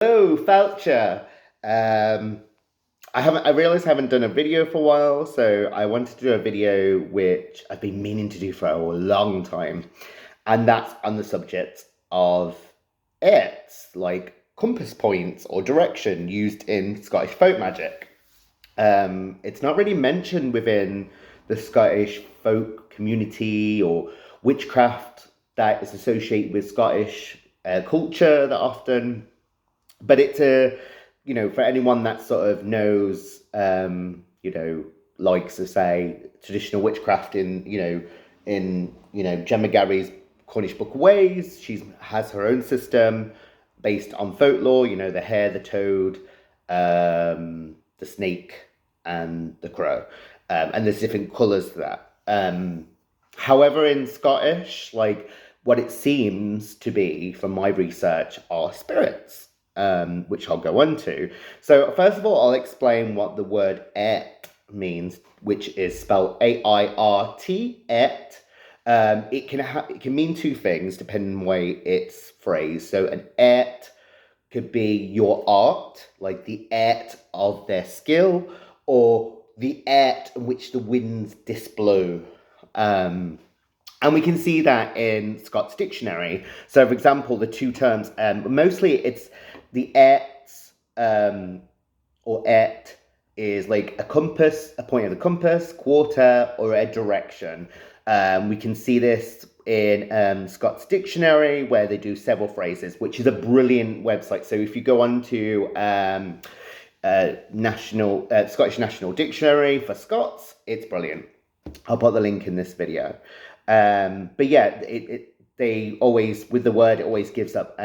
Hello, Felcher. I realized I haven't done a video for a while, so I wanted to do a video which I've been meaning to do for a long time, and that's on the subject of Airts, like compass points or direction used in Scottish folk magic. It's not really mentioned within the Scottish folk community or witchcraft that is associated with Scottish culture that often, but it's for anyone that sort of knows, likes to say traditional witchcraft in Gemma Gary's Cornish Book of Ways. She has her own system based on folklore. The hare, the toad, the snake, and the crow, and there's different colours to that. However, in Scottish, like what it seems to be from my research are spirits, which I'll go on to. So first of all, I'll explain what the word Airt means, which is spelled A-I-R-T, Airt. It can mean two things depending on the way it's phrased. So an Airt could be your art, like the airt of their skill, or the airt in which the winds disblow. And we can see that in Scott's dictionary. So, for example, the two terms, mostly it's the airts, or airt is like a compass, a point of the compass, quarter, or a direction. We can see this in Scott's dictionary, where they do several phrases, which is a brilliant website. So if you go on to Scottish National Dictionary for Scots, it's brilliant. I'll put the link in this video. But yeah, they always, with the word, it always gives up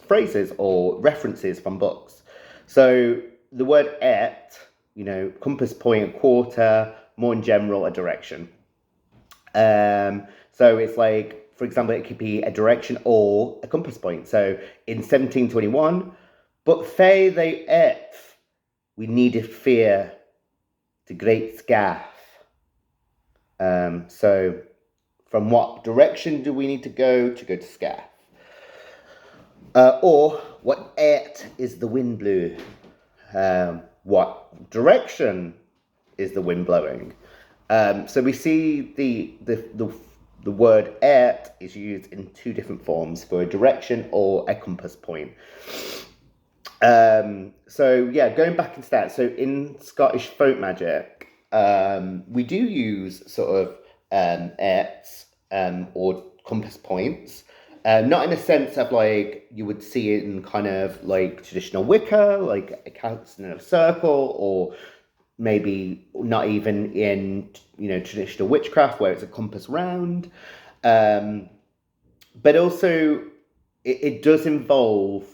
phrases or references from books. So the word airt, compass point, a quarter, more in general, a direction. So it's like, for example, it could be a direction or a compass point. So in 1721, but fae they airt, we needed fear the great scaff. So from what direction do we need to go to scaff? Or what airt is the wind blew? What direction is the wind blowing? So we see the word airt is used in two different forms, for a direction or a compass point. So yeah, going back into that. So in Scottish folk magic, we do use sort of airts or compass points. Not in a sense of like you would see it in kind of like traditional Wicca, like a castle in a circle, or maybe not even in traditional witchcraft where it's a compass round. But also it does involve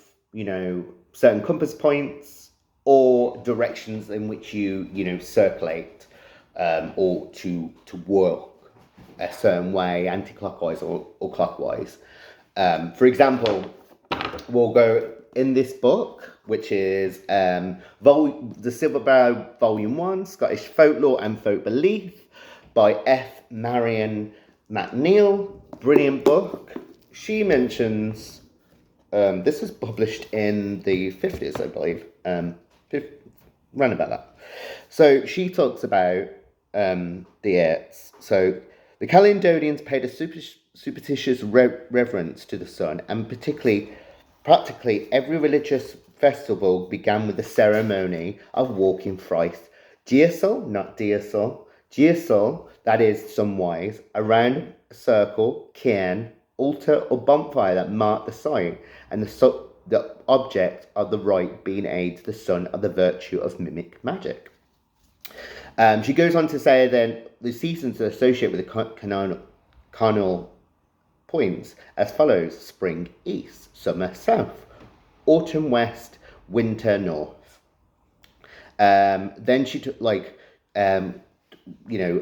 certain compass points or directions in which you circulate, or to work a certain way, anti-clockwise or clockwise. For example, we'll go in this book, which is the Silver Bough Volume 1, Scottish Folklore and Folk Belief by F. Marion MacNeill. Brilliant book. She mentions, this was published in the 50s, I believe, round about that. So she talks about the Airts. So the Caledonians paid a superstitious reverence to the sun, and practically every religious festival began with the ceremony of walking thrice, Giasol, not Diasol, Giasol, that is sunwise, around a circle, cairn, altar or bonfire that marked the site, and the object of the rite being aid to the sun of the virtue of mimic magic. She goes on to say then the seasons are associated with the cardinal points as follows: spring east, summer south, autumn west, winter north. Then she took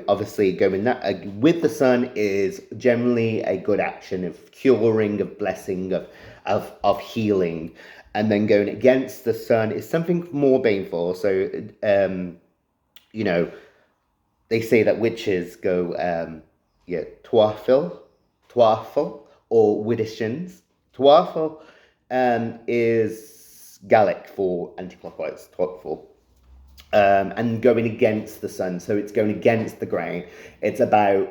obviously going that with the sun is generally a good action of curing, of blessing, of healing, and then going against the sun is something more baneful. So they say that witches go Tuathil or Widdershins. Tuathil is Gallic for anticlockwise, and going against the sun. So it's going against the grain. It's about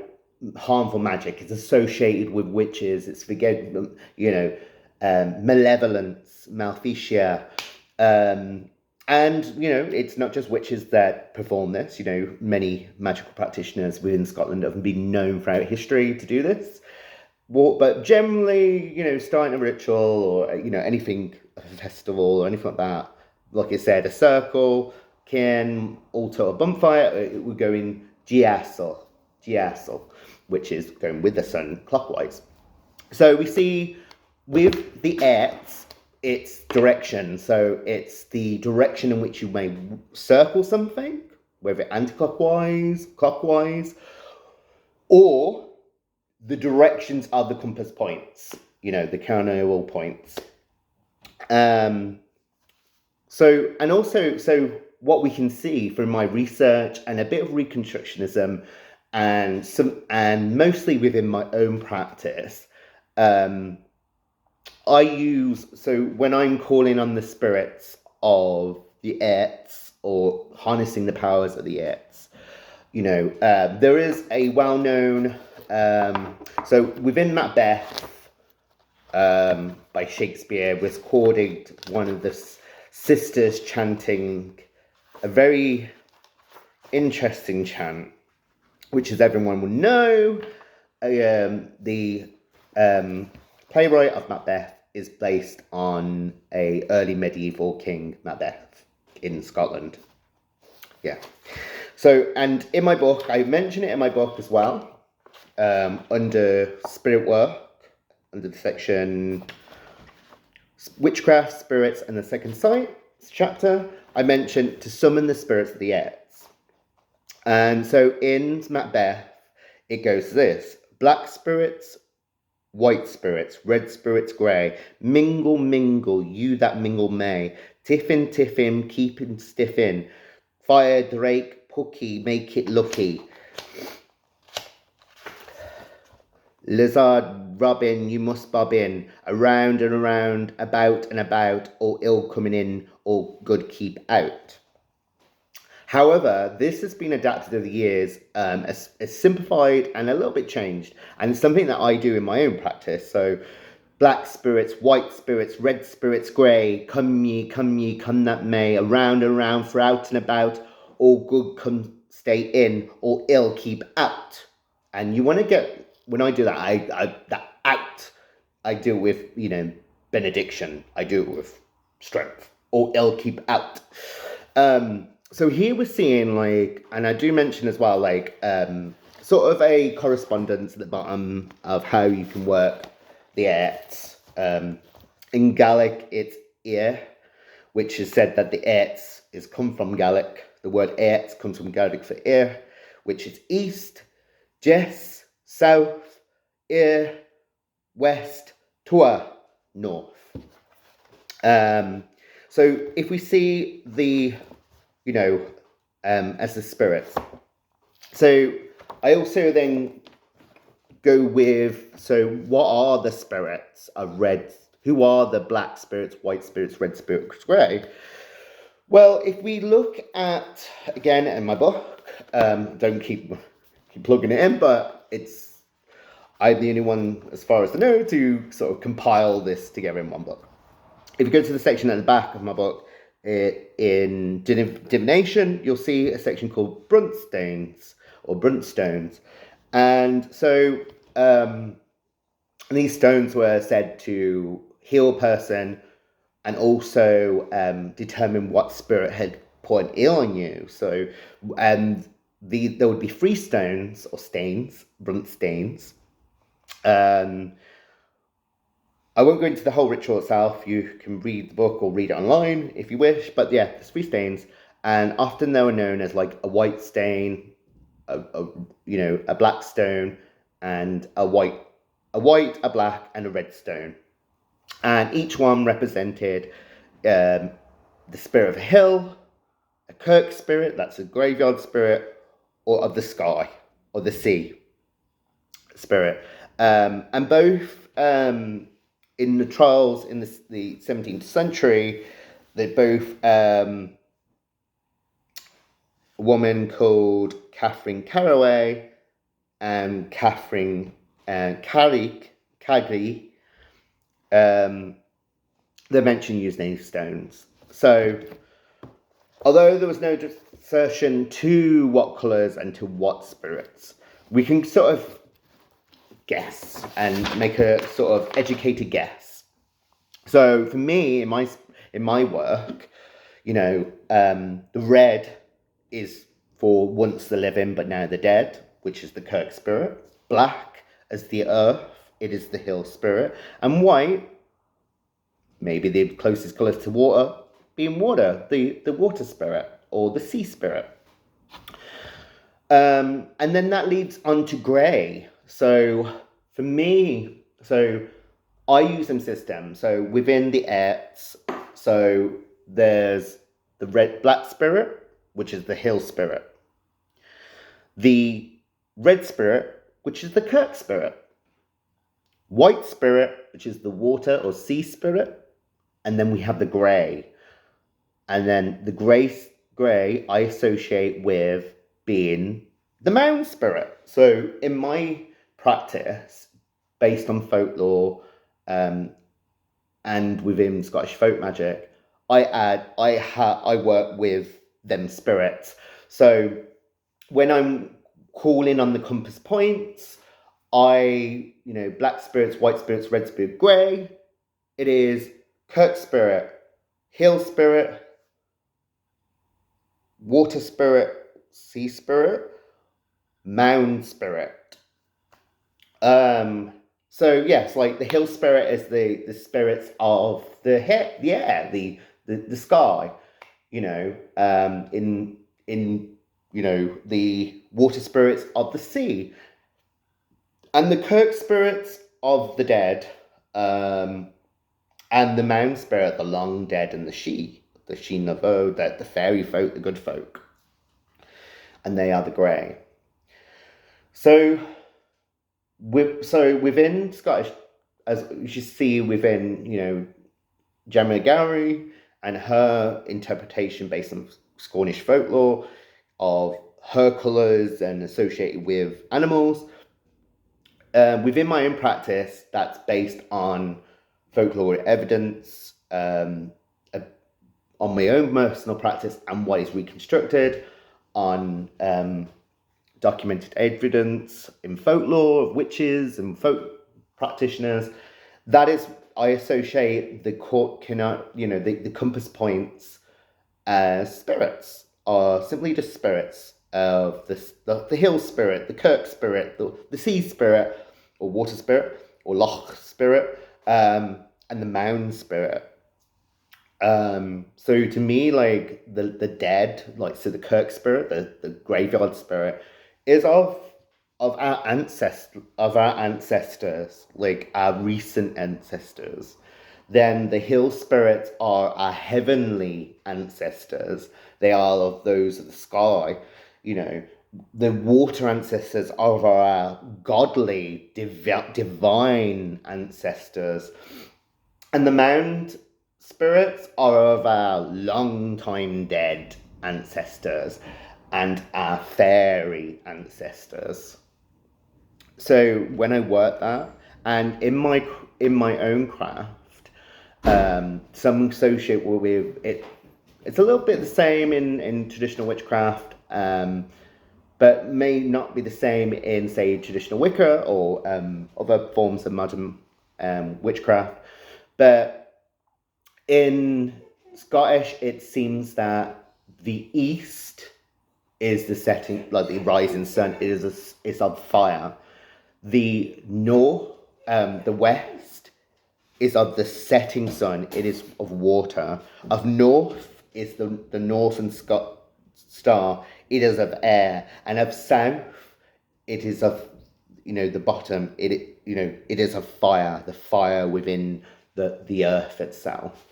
harmful magic. It's associated with witches. It's malevolence, maleficia. And, it's not just witches that perform this. Many magical practitioners within Scotland have been known throughout history to do this. But generally, starting a ritual or, anything, a festival or anything like that, like I said, a circle, cairn, altar or bonfire, it would go in giasel, which is going with the sun clockwise. So we see with the Airts, it's direction. So it's the direction in which you may circle something, whether anti-clockwise, clockwise, or the directions are the compass points, the cardinal points. So what we can see from my research and a bit of reconstructionism and mostly within my own practice, when I'm calling on the spirits of the Airts or harnessing the powers of the Airts, there is a well-known, so within Macbeth, by Shakespeare, was recorded one of the sisters chanting a very interesting chant, which, as everyone will know, the playwright of Macbeth is based on a early medieval king, Macbeth, in Scotland. Yeah. So, and in my book, I mention it in my book as well, under spirit work, under the section witchcraft, spirits, and the second sight chapter, I mentioned to summon the spirits of the Airts. And so in Macbeth, it goes this: black spirits, white spirits, red spirits, grey, mingle, mingle, you that mingle may, tiffin, tiffin, keeping stiffin, fire, drake, pookie, make it lucky, lizard, robin, you must bob in, around and around, about and about, all ill coming in, all good keep out. However, this has been adapted over the years, as simplified and a little bit changed, and it's something that I do in my own practice. So, black spirits, white spirits, red spirits, grey, come ye, come that may, around and around, for out and about, all good come stay in, all ill keep out. And you want to get, when I do that, that out, I do it with, benediction. I do it with strength, all ill keep out. So here we're seeing, and I do mention as well, sort of a correspondence at the bottom of how you can work the Airts. In Gaelic, it's ear, which is said that the Airts is come from Gaelic. The word Airts comes from Gaelic for ear, which is east, jess, south, ear, west, tua, north. So if we see the as the spirits. So I also then go with, so what are the spirits of red? Who are the black spirits, white spirits, red spirits, grey? Well, if we look at, again, in my book, don't keep plugging it in, but I'm the only one, as far as I know, to sort of compile this together in one book. If you go to the section at the back of my book, in divination, you'll see a section called Brunstones or Bruntstones, and so these stones were said to heal a person and also determine what spirit had put an ill on you. So there would be 3 stones or stains, Bruntstains. I won't go into the whole ritual itself. You can read the book or read it online if you wish. But yeah, there's 3 stains, and often they were known as a white stain, a black stone, and a white, a black, and a red stone. And each one represented the spirit of a hill, a kirk spirit, that's a graveyard spirit, or of the sky or the sea spirit. And both in the trials in the 17th century, They're both a woman called Catherine Caraway and Catherine Carey. They're mentioned using stones. So, although there was no discussion to what colours and to what spirits, we can sort of guess and make a sort of educated guess. So, for me, in my work, the red is for once the living but now the dead, which is the Kirk spirit. Black as the earth, it is the hill spirit. And white, maybe the closest colour to water, being water, the water spirit or the sea spirit. And then that leads on to grey. So for me, I use them systems. So within the Airts, so there's the black spirit, which is the hill spirit. The red spirit, which is the Kirk spirit. White spirit, which is the water or sea spirit. And then we have the grey. And then the grey I associate with being the mound spirit. So in my practice, based on folklore, and within Scottish folk magic, I work with them spirits. So when I'm calling on the compass points, black spirits, white spirits, red spirit, grey, it is Kirk spirit, hill spirit, water spirit, sea spirit, mound spirit. So yes, like the hill spirit is the spirits of the air, the sky. In the water spirits of the sea, and the Kirk spirits of the dead, and the mound spirit, the long dead, and the she Nouveau, the fairy folk, the good folk, and they are the grey. So within Scottish, as you see within, Gemma Gowrie and her interpretation based on Scottish folklore of her colours and associated with animals, within my own practice, that's based on folklore evidence, on my own personal practice and what is reconstructed on documented evidence in folklore of witches and folk practitioners. That is, I associate the compass points as spirits, or simply just spirits of the hill spirit, the Kirk spirit, the sea spirit, or water spirit, or loch spirit, and the mound spirit. So to me, like the dead, the Kirk spirit, the graveyard spirit, is of our ancestors, like our recent ancestors. Then the hill spirits are our heavenly ancestors. They are of those of the sky. The water ancestors are of our godly, divine ancestors. And the mound spirits are of our long time dead ancestors and our fairy ancestors. So when I work that, and in my own craft, some associate with it. It's a little bit the same in traditional witchcraft, but may not be the same in, say, traditional Wicca or other forms of modern witchcraft. But in Scottish, it seems that the east is the setting, like the rising sun, is of fire. The north, the west, is of the setting sun. It is of water. Of north is the northern star. It is of air. And of south, it is of the bottom. It is of fire. The fire within the earth itself.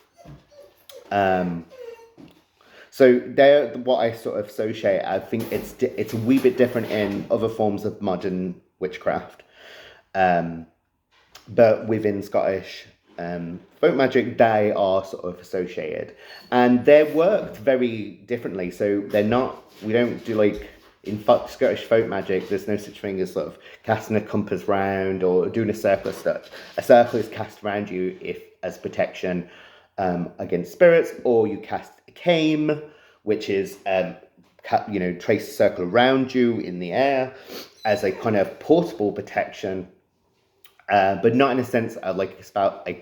So they're what I sort of associate. I think it's a wee bit different in other forms of modern witchcraft, but within Scottish, folk magic, they are sort of associated, and they're worked very differently. So they're not. We don't do like in Scottish folk magic. There's no such thing as sort of casting a compass round or doing a circle as such. A circle is cast around you if as protection against spirits, or you cast a cane, which is trace a circle around you in the air as a kind of portable protection. But not in a sense of like a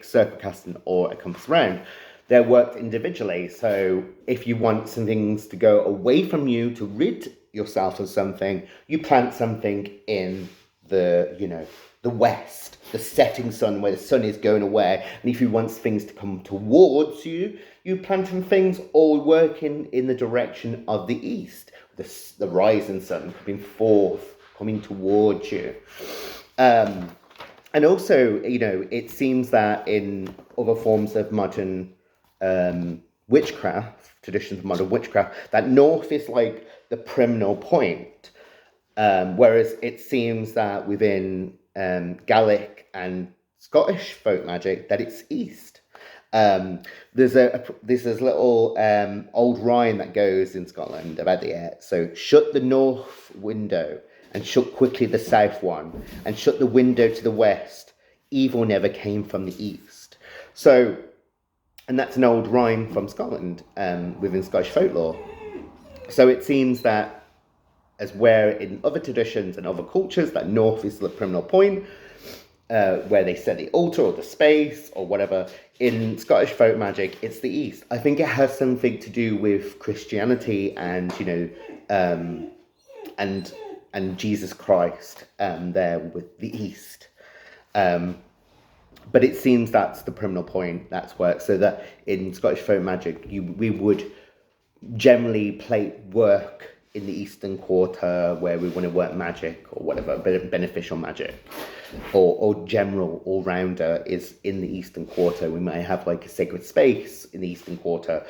circle casting or a compass round. They're worked individually. So if you want some things to go away from you to rid yourself of something, you plant something in the west, the setting sun, where the sun is going away. And if you want things to come towards you, you plant some things all working in the direction of the east, the rising sun coming forth, coming towards you. And also, it seems that in other forms of modern witchcraft, traditions of modern witchcraft, that north is like the criminal point, whereas it seems that within Gaelic and Scottish folk magic, that it's east. There's this little old rhyme that goes in Scotland about the Airts. So, shut the north window and shut quickly the south one, and shut the window to the west. Evil never came from the east. So, and that's an old rhyme from Scotland within Scottish folklore. So it seems that, as where in other traditions and other cultures, that north is the criminal point, where they set the altar or the space or whatever. In Scottish folk magic, it's the east. I think it has something to do with Christianity and and Jesus Christ there with the east. But it seems that's the criminal point, that's work. So that in Scottish folk magic, we would generally work in the eastern quarter where we want to work magic or whatever, beneficial magic. Or general all-rounder is in the eastern quarter. We might have like a sacred space in the eastern quarter.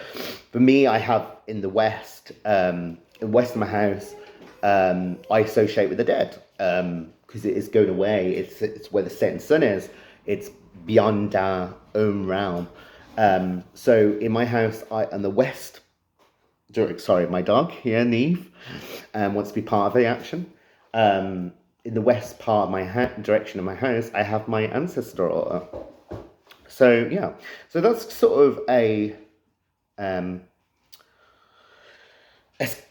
For me, I have in the west, in the west of my house, I associate with the dead because it is going away. It's where the setting sun is. It's beyond our own realm. So in my house, on the west, my dog here, Neve, wants to be part of the action. In the west part of my direction of my house, I have my ancestor altar. So yeah, so that's sort of a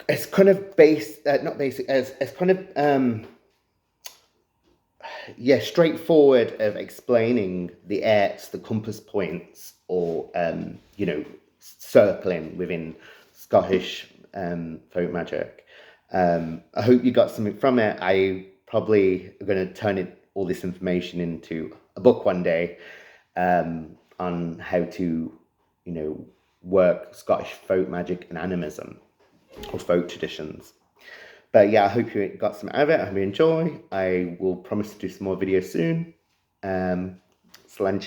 it's kind of not basic, as kind of straightforward of explaining the Airts, the compass points, or circling within Scottish folk magic. I hope you got something from it. I probably am going to turn all this information into a book one day on how to work Scottish folk magic and animism or folk traditions. But yeah, I hope you got some out of it. I hope you enjoy. I will promise to do some more videos soon. Slán